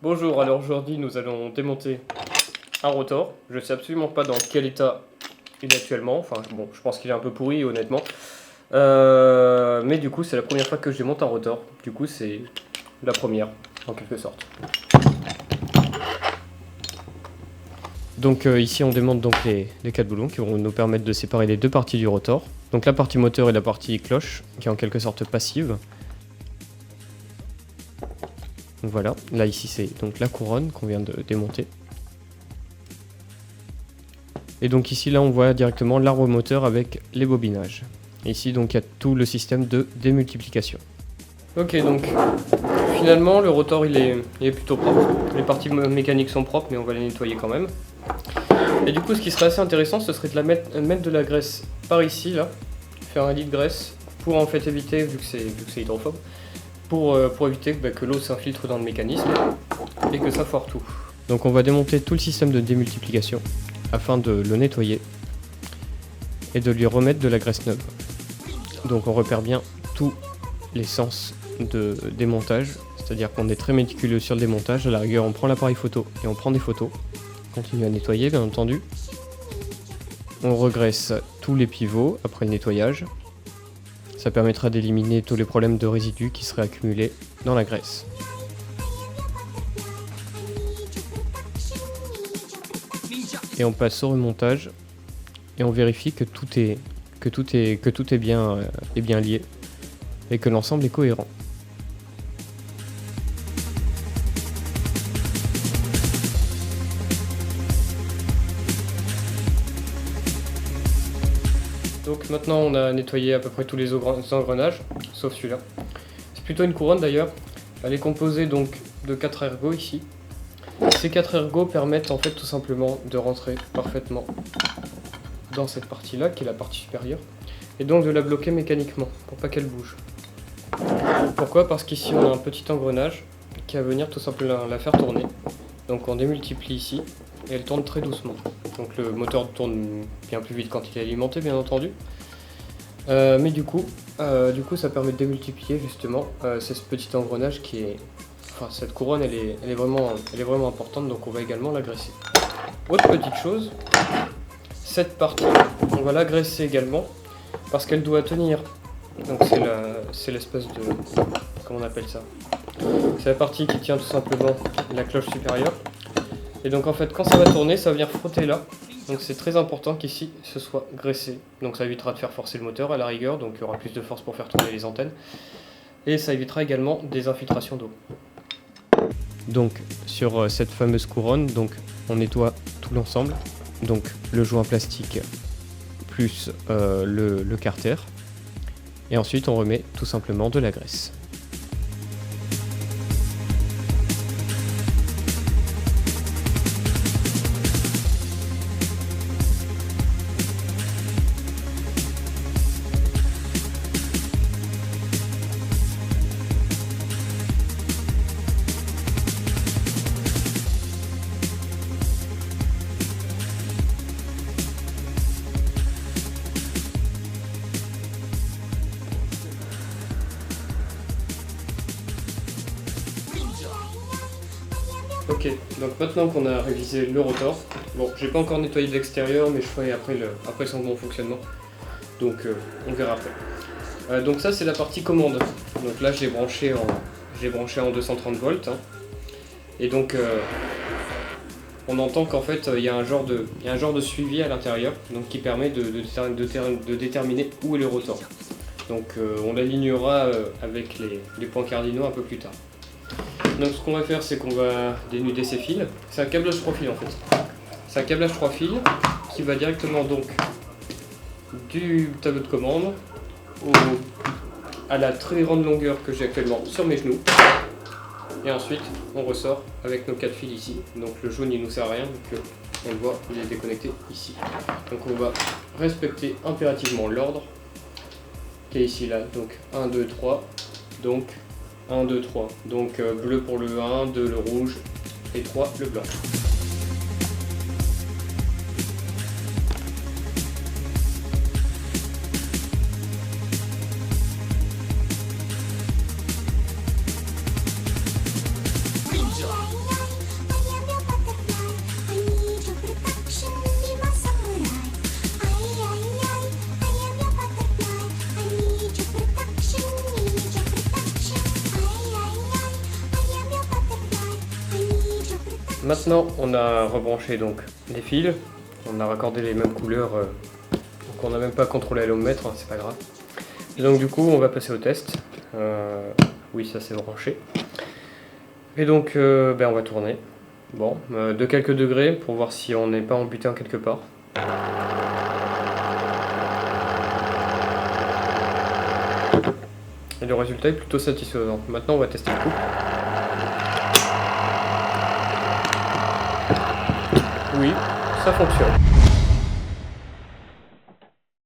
Bonjour, alors aujourd'hui nous allons démonter un rotor. Je ne sais absolument pas dans quel état il est actuellement, enfin bon, je pense qu'il est un peu pourri honnêtement. Mais du coup c'est la première fois que je démonte un rotor, du coup c'est la première en quelque sorte. Donc ici on démonte donc les 4 boulons qui vont nous permettre de séparer les deux parties du rotor. Donc la partie moteur et la partie cloche qui est en quelque sorte passive. Donc voilà, là ici c'est donc la couronne qu'on vient de démonter. Et donc ici là on voit directement l'arbre moteur avec les bobinages. Et ici donc il y a tout le système de démultiplication. Ok, donc finalement le rotor il est plutôt propre. Les parties mécaniques sont propres mais on va les nettoyer quand même. Et du coup ce qui serait assez intéressant ce serait de mettre de la graisse par ici là. Faire un lit de graisse pour en fait éviter, vu que c'est hydrophobe, pour éviter que l'eau s'infiltre dans le mécanisme et que ça foire tout. Donc on va démonter tout le système de démultiplication afin de le nettoyer et de lui remettre de la graisse neuve. Donc on repère bien tous les sens de démontage, c'est-à-dire qu'on est très méticuleux sur le démontage. À la rigueur on prend l'appareil photo et on prend des photos. On continue à nettoyer bien entendu. On regraisse tous les pivots après le nettoyage. Ça permettra d'éliminer tous les problèmes de résidus qui seraient accumulés dans la graisse. Et on passe au remontage et on vérifie que tout est bien lié et que l'ensemble est cohérent. Donc maintenant on a nettoyé à peu près tous les engrenages, sauf celui-là. C'est plutôt une couronne d'ailleurs. Elle est composée donc de 4 ergots ici. Ces 4 ergots permettent en fait tout simplement de rentrer parfaitement dans cette partie-là, qui est la partie supérieure, et donc de la bloquer mécaniquement, pour pas qu'elle bouge. Pourquoi? Parce qu'ici on a un petit engrenage qui va venir tout simplement la faire tourner. Donc on démultiplie ici, et elle tourne très doucement. Donc le moteur tourne bien plus vite quand il est alimenté, bien entendu. Mais du coup ça permet de démultiplier justement c'est ce petit engrenage qui est... Enfin cette couronne elle est vraiment importante, donc on va également l'agresser. Autre petite chose, cette partie on va l'agresser également parce qu'elle doit tenir. Donc c'est l'espèce de... comment on appelle ça? C'est la partie qui tient tout simplement la cloche supérieure. Et donc en fait quand ça va tourner, ça va venir frotter là. Donc c'est très important qu'ici ce soit graissé. Donc ça évitera de faire forcer le moteur à la rigueur, donc il y aura plus de force pour faire tourner les antennes. Et ça évitera également des infiltrations d'eau. Donc sur cette fameuse couronne, donc on nettoie tout l'ensemble. Donc le joint plastique plus le carter. Et ensuite on remet tout simplement de la graisse. Ok, donc maintenant qu'on a révisé le rotor, bon, j'ai pas encore nettoyé de l'extérieur, mais je ferai après son bon fonctionnement, donc on verra après. Donc ça c'est la partie commande, donc là j'ai branché en 230 volts, hein. Et donc on entend qu'en fait il y a un genre de suivi à l'intérieur, donc qui permet de déterminer où est le rotor. Donc on l'alignera avec les points cardinaux un peu plus tard. Donc ce qu'on va faire c'est qu'on va dénuder ces fils. C'est un câblage 3 fils en fait. C'est un câblage 3 fils qui va directement donc du tableau de commande à la très grande longueur que j'ai actuellement sur mes genoux. Et ensuite on ressort avec nos 4 fils ici. Donc le jaune il nous sert à rien, donc on le voit, il est déconnecté ici. Donc on va respecter impérativement l'ordre qui est ici là. Donc 1, 2, 3. Donc 1, 2, 3. Donc bleu pour le 1, 2 le rouge et 3 le blanc. Maintenant, on a rebranché donc les fils, on a raccordé les mêmes couleurs, donc on n'a même pas contrôlé l'allumètre, hein, c'est pas grave. Et donc du coup, on va passer au test. Oui, ça c'est branché. Et donc, on va tourner. Bon, de quelques degrés pour voir si on n'est pas en butin quelque part. Et le résultat est plutôt satisfaisant. Maintenant, on va tester le couple. Oui, ça fonctionne.